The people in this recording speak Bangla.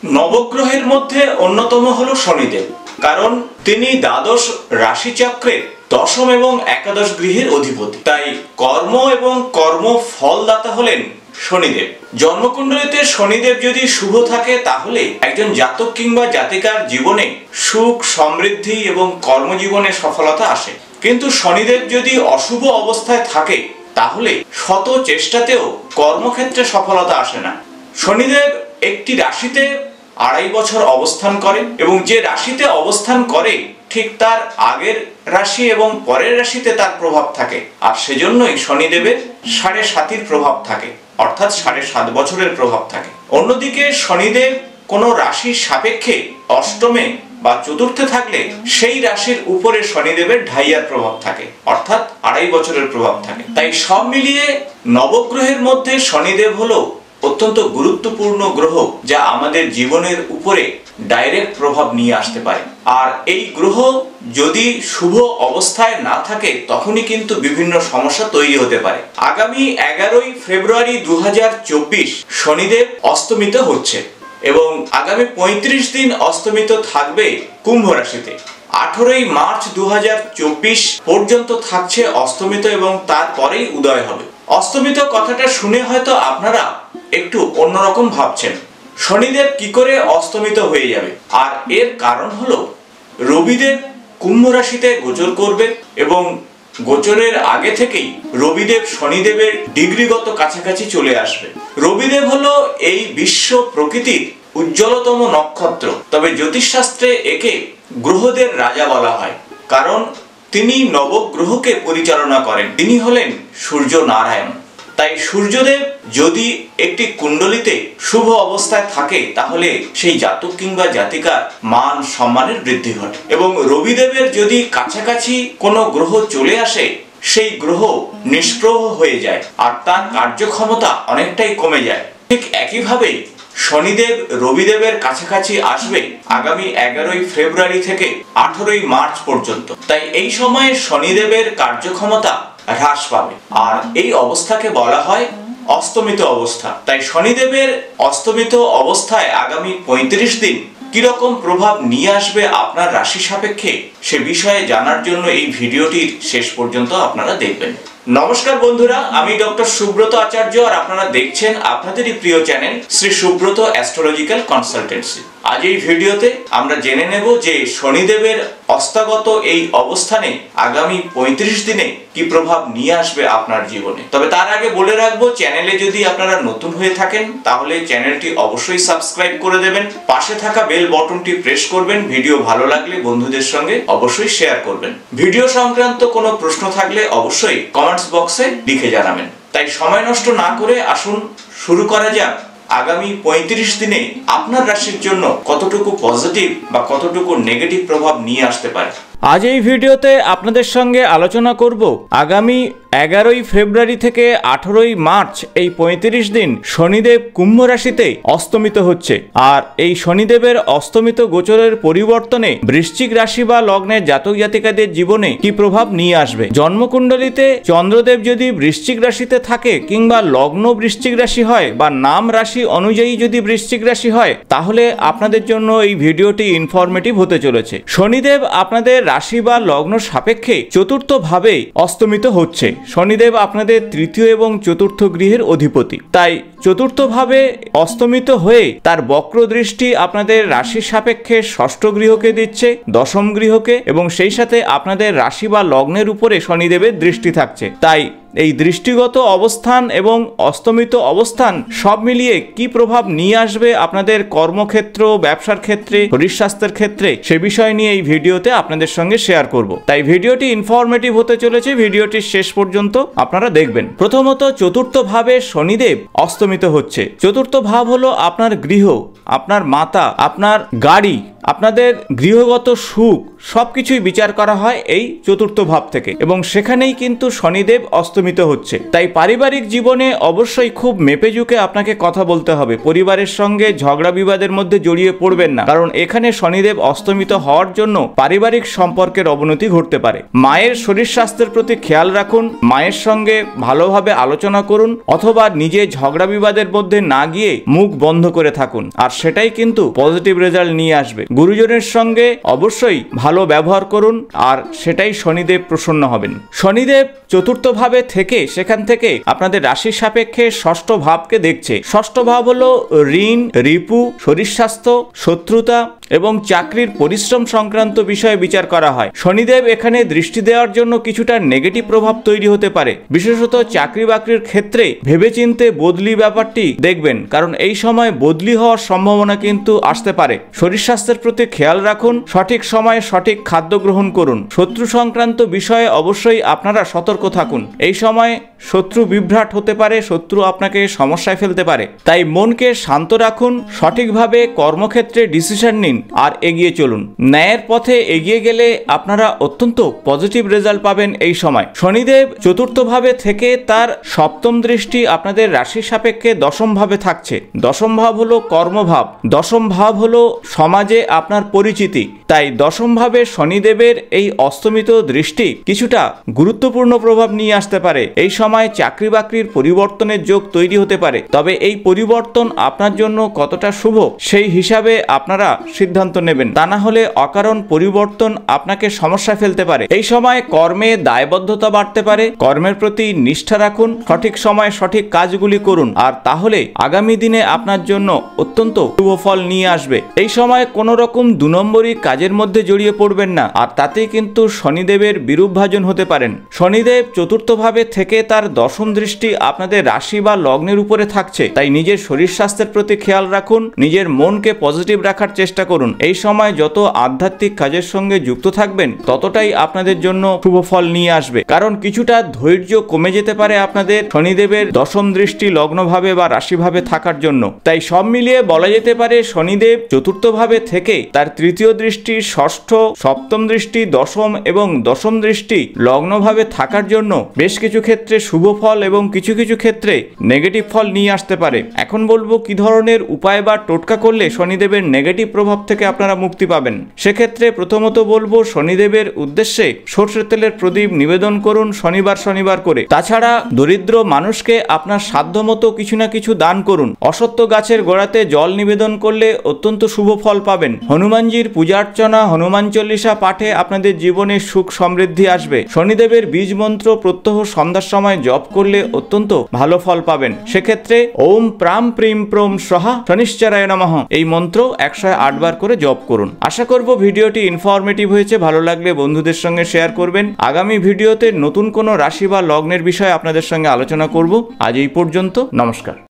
নবগ্রহের মধ্যে অন্যতম হলো শনিদেব, কারণ তিনি দ্বাদশ রাশিচক্রের দশম এবং একাদশ গৃহের অধিপতি। তাই কর্ম এবং কর্ম ফলদাতা হলেন শনিদেব। জন্মকুণ্ডলিতে শনিদেব যদি শুভ থাকে তাহলে একজন জাতক কিংবা জাতিকার জীবনে সুখ, সমৃদ্ধি এবং কর্মজীবনে সফলতা আসে। কিন্তু শনিদেব যদি অশুভ অবস্থায় থাকে তাহলে শত চেষ্টাতেও কর্মক্ষেত্রে সফলতা আসে না। শনিদেব একটি রাশিতে 2.5 বছর অবস্থান করে এবং যে রাশিতে অবস্থান করে ঠিক তার আগের রাশি এবং পরের রাশিতে তার প্রভাব থাকে, আর সেজন্যই শনিদেবের 7.5 প্রভাব থাকে, অর্থাৎ 7.5 বছরের প্রভাব থাকে। অন্যদিকে শনিদেব কোনো রাশির সাপেক্ষে অষ্টমে বা চতুর্থে থাকলে সেই রাশির উপরে শনিদেবের ঢাইয়ার প্রভাব থাকে, অর্থাৎ 2.5 বছরের প্রভাব থাকে। তাই সব মিলিয়ে নবগ্রহের মধ্যে শনিদেব হলো অত্যন্ত গুরুত্বপূর্ণ গ্রহ, যা আমাদের জীবনের উপরে ডাইরেক্ট প্রভাব নিয়ে আসতে পারে। আর এই গ্রহ যদি শুভ অবস্থায় না থাকে তখনই কিন্তু বিভিন্ন সমস্যা তৈরি হতে পারে। আগামী 11ই ফেব্রুয়ারি 2024 শনিদেব অস্তমিত হচ্ছে এবং আগামী 35 দিন অস্তমিত থাকবে কুম্ভ রাশিতে। 18ই মার্চ 2024 পর্যন্ত থাকছে অস্তমিত এবং তারপরেই উদয় হবে। অস্তমিত কথাটা শুনে হয়তো আপনারা একটু অন্যরকম ভাবছেন, শনিদেব কি করে অস্তমিত হয়ে যাবে? আর এর কারণ হলো রবিদেব কুম্ভ রাশিতে গোচর করবে এবং গোচরের আগে থেকেই রবিদেব শনিদেবের ডিগ্রিগত কাছাকাছি চলে আসবে। রবিদেব হলো এই বিশ্ব প্রকৃতির উজ্জ্বলতম নক্ষত্র, তবে জ্যোতিষশাস্ত্রে একে গ্রহদের রাজা বলা হয়, কারণ তিনি নবগ্রহকে পরিচালনা করেন। তিনি হলেন সূর্য নারায়ণ। তাই সূর্যদেব যদি একটি কুণ্ডলিতে শুভ অবস্থায় থাকে তাহলে সেই জাতক কিংবা জাতিকার মান সম্মানের বৃদ্ধি ঘটে, এবং রবিদেবের যদি কাছাকাছি কোনো গ্রহ চলে আসে সেই গ্রহ নিষ্প্রভ হয়ে যায় আর তার কার্যক্ষমতা অনেকটাই কমে যায়। ঠিক একইভাবে শনিদেব রবিদেবের কাছাকাছি আসবে আগামী 11ই ফেব্রুয়ারি থেকে 18ই মার্চ পর্যন্ত। তাই এই সময়ে শনিদেবের কার্যক্ষমতা হ্রাস পাবে, আর এই অবস্থাকে বলা হয় অস্তমিত অবস্থা। তাই শনিদেবের অস্তমিত অবস্থায় আগামী 35 দিন কিরকম প্রভাব নিয়ে আসবে আপনার রাশি সাপেক্ষে সে বিষয়ে জানার জন্য এই ভিডিওটির শেষ পর্যন্ত আপনারা দেখবেন। নমস্কার বন্ধুরা, আমি ডক্টর সুব্রত আচার্য আর আপনারা দেখছেন আপনাদেরই প্রিয় channel Shri Subrata astrological consultancy. আজ এই ভিডিওতে আমরা জেনে নেব যে শনিদেবের অস্তাগত এই অবস্থানে আগামী 35 দিনে কি প্রভাব নিয়ে আসবে আপনার জীবনে। তবে তার আগে বলে রাখবো, চ্যানেলে যদি আপনারা নতুন হয়ে থাকেন তাহলে চ্যানেলটি অবশ্যই সাবস্ক্রাইব করে দেবেন, পাশে থাকা বেল বাটনটি প্রেস করবেন, ভিডিও ভালো লাগলে বন্ধুদের সঙ্গে অবশ্যই শেয়ার করবেন। ভিডিও সংক্রান্ত কোনো প্রশ্ন থাকলে অবশ্যই কমেন্টস বক্সে লিখে জানাবেন। তাই সময় নষ্ট না করে আসুন শুরু করা যাক আগামী 35 দিনে আপনার রাশির জন্য কতটুকু পজিটিভ বা কতটুকু নেগেটিভ প্রভাব নিয়ে আসতে পারে। আজ এই ভিডিওতে আপনাদের সঙ্গে আলোচনা করব আগামী 11ই ফেব্রুয়ারি থেকে 18ই মার্চ এই 35 দিন শনিদেব কুম্ভ রাশিতে অস্তমিত হচ্ছে, আর এই শনিদেবের অস্তমিত গোচরের পরিবর্তনে বৃশ্চিক রাশি বা লগ্নের জাতক জাতিকাদের জীবনে কি প্রভাব নিয়ে আসবে। জন্মকুণ্ডলিতে চন্দ্রদেব যদি বৃশ্চিক রাশিতে থাকে কিংবা লগ্ন বৃশ্চিক রাশি হয় বা নাম রাশি অনুযায়ী যদি বৃশ্চিক রাশি হয় তাহলে আপনাদের জন্য এই ভিডিওটি ইনফরমেটিভ হতে চলেছে। শনিদেব আপনাদের রাশি বা লগ্ন সাপেক্ষে চতুর্থ ভাবে অস্তমিত হচ্ছে। শনিদেব আপনাদের তৃতীয় এবং চতুর্থ গৃহের অধিপতি, তাই চতুর্থ ভাবে অস্তমিত হয়ে তার বক্র দৃষ্টি আপনাদের রাশির সাপেক্ষে ষষ্ঠ গৃহকে দিচ্ছে, দশম গৃহকে, এবং সেই সাথে আপনাদের রাশি বা লগ্নের উপরে শনিদেবের দৃষ্টি থাকছে। তাই এই দৃষ্টিগত অবস্থান এবং অস্তমিত অবস্থান সব মিলিয়ে কি প্রভাব নিয়ে আসবে আপনাদের কর্মক্ষেত্র, ব্যবসার ক্ষেত্রে, শরীর স্বাস্থ্যের ক্ষেত্রে সে বিষয় নিয়ে এই ভিডিওতে আপনাদের সঙ্গে শেয়ার করব। তাই ভিডিওটি ইনফরমেটিভ হতে চলেছে, ভিডিওটির শেষ পর্যন্ত আপনারা দেখবেন। প্রথমত, চতুর্থ ভাবে শনিদেব অস্তমিত হচ্ছে। চতুর্থ ভাব হলো আপনার গৃহ, আপনার মাতা, আপনার গাড়ি, আপনাদের গৃহগত সুখ সবকিছুই বিচার করা হয় এই চতুর্থ ভাব থেকে, এবং সেখানেই কিন্তু শনিদেব অস্তমিত হচ্ছে। তাই পারিবারিক জীবনে অবশ্যই খুব মেপে ঝুঁকে আপনাকে কথা বলতে হবে। পরিবারের সঙ্গে ঝগড়া বিবাদের মধ্যে জড়িয়ে পড়বেন না, কারণ এখানে শনিদেব অস্তমিত হওয়ার জন্য পারিবারিক সম্পর্কের অবনতি ঘটতে পারে। মায়ের শরীর স্বাস্থ্যের প্রতি খেয়াল রাখুন, মায়ের সঙ্গে ভালোভাবে আলোচনা করুন, অথবা নিজে ঝগড়া বিবাদের মধ্যে না গিয়ে মুখ বন্ধ করে থাকুন, আর সেটাই কিন্তু পজিটিভ রেজাল্ট নিয়ে আসবে। গুরুজনের সঙ্গে অবশ্যই ভালো ব্যবহার করুন, আর সেটাই শনিদেব প্রসন্ন হবেন। শনিদেব চতুর্থ ভাবে থেকে সেখান থেকে আপনাদের রাশির সাপেক্ষে ষষ্ঠ ভাবকে দেখছে। ষষ্ঠ ভাব হলো ঋণ, রিপু, শরীর স্বাস্থ্য, শত্রুতা এবং চাকরির পরিশ্রম সংক্রান্ত বিষয়ে বিচার করা হয়। শনিদেব এখানে দৃষ্টি দেওয়ার জন্য কিছুটা নেগেটিভ প্রভাব তৈরি হতে পারে। বিশেষত চাকরি বাকরির ক্ষেত্রে ভেবেচিন্তে বদলি ব্যাপারটি দেখবেন, কারণ এই সময় বদলি হওয়ার সম্ভাবনা কিন্তু আসতে পারে। শরীর স্বাস্থ্যের প্রতি খেয়াল রাখুন, সঠিক সময়ে সঠিক খাদ্য গ্রহণ করুন। শত্রু সংক্রান্ত বিষয়ে অবশ্যই আপনারা সতর্ক থাকুন। এই সময় শত্রু বিভ্রাট হতে পারে, শত্রু আপনাকে সমস্যায় ফেলতে পারে। তাই মনকে শান্ত রাখুন, সঠিকভাবে কর্মক্ষেত্রে ডিসিশন নিন আর এগিয়ে চলুন। ন্যায়ের পথে এগিয়ে গেলে আপনারা অত্যন্ত পজিটিভ রেজাল্ট পাবেন এই সময়। শনিদেব চতুর্থ ভাবে থেকে তার সপ্তম দৃষ্টি আপনাদের রাশির সাপেক্ষে দশম ভাবে থাকছে। দশম ভাব হলো কর্মভাব, দশম ভাব হলো সমাজে আপনার পরিচিতি। তাই দশম ভাবে শনিদেবের এই অস্তমিত দৃষ্টি কিছুটা গুরুত্বপূর্ণ প্রভাব নিয়ে আসতে পারে। এই সময় চাকরি বাকরির পরিবর্তনের যোগ তৈরি হতে পারে, তবে এই পরিবর্তন আপনার জন্য কতটা শুভ সেই হিসাবে আপনারা সিদ্ধান্ত নেবেন। তা না হলে অকারণ পরিবর্তন আপনাকে সমস্যায় ফেলতে পারে। এই সময় কর্মে দায়বদ্ধতা বাড়তে পারে। কর্মের প্রতি নিষ্ঠা রাখুন, সঠিক সময়ে সঠিক কাজগুলি করুন, আর তাহলে আগামী দিনে আপনার জন্য অত্যন্ত শুভ ফল নিয়ে আসবে। এই সময় কোনো রকম 2 নম্বরী কাজের মধ্যে জড়িয়ে পড়বেন না, আর তাতেই কিন্তু শনিদেবের বিরূপ ভাজন হতে পারেন। শনিদেব চতুর্থ ভাবে থেকে তার দশম দৃষ্টি আপনাদের রাশি বা লগ্নের উপরে থাকছে। তাই নিজের শরীর স্বাস্থ্যের প্রতি খেয়াল রাখুন, নিজের মনকে পজিটিভ রাখার চেষ্টা করুন। এই সময় যত আধ্যাত্মিক কাজের সঙ্গে যুক্ত থাকবেন ততটাই আপনাদের জন্য শুভ ফল নিয়ে আসবে, কারণ কিছুটা ধৈর্য কমে যেতে পারে আপনাদের শনিদেবের দশম দৃষ্টি লগ্নভাবে বা রাশিভাবে থাকার জন্য। তাই সব মিলিয়ে বলা যেতে পারে শনিদেব চতুর্থ ভাবে থেকে তার তৃতীয় দৃষ্টি, ষষ্ঠ, সপ্তম দৃষ্টি, দশম এবং দশম দৃষ্টি লগ্নভাবে থাকার জন্য বেশ কিছু ক্ষেত্রে শুভ ফল এবং কিছু কিছু ক্ষেত্রে নেগেটিভ ফল নিয়ে আসতে পারে। এখন বলবো কি ধরনের উপায় বা টোটকা করলে শনিদেবের নেগেটিভ প্রভাব থেকে আপনারা মুক্তি পাবেন। সেক্ষেত্রে প্রথমত বলবো শনিদেবের উদ্দেশ্যে সরষের তেলের প্রদীপ নিবেদন করুন শনিবার করে। তাছাড়া দরিদ্র মানুষকে আপনার সাধ্যমতো কিছু না কিছু দান করুন। অসত্য গাছের গোড়াতে জল নিবেদন করলে অত্যন্ত শুভ ফল পাবেন। হনুমানজির পূজার্চনা, হনুমান চল্লিশা পাঠে আপনাদের জীবনে সুখ সমৃদ্ধি আসবে। শনিদেবের বীজ মন্ত্র প্রত্যহ সন্ধ্যার সময় জপ করলে অত্যন্ত ভালো ফল পাবেন। সেক্ষেত্রে ওম প্রাম প্রিম প্রোম স্বাহা শনিশ্চরায় নমঃ এই মন্ত্র 108 বার করে জপ করুন। আশা করব ভিডিওটি ইনফরমেটিভ হয়েছে। ভালো লাগলে বন্ধুদের সঙ্গে শেয়ার করবেন। আগামী ভিডিওতে নতুন কোনো রাশি বা লগ্নের বিষয়ে আপনাদের সঙ্গে আলোচনা করব। আজ এই পর্যন্ত, নমস্কার।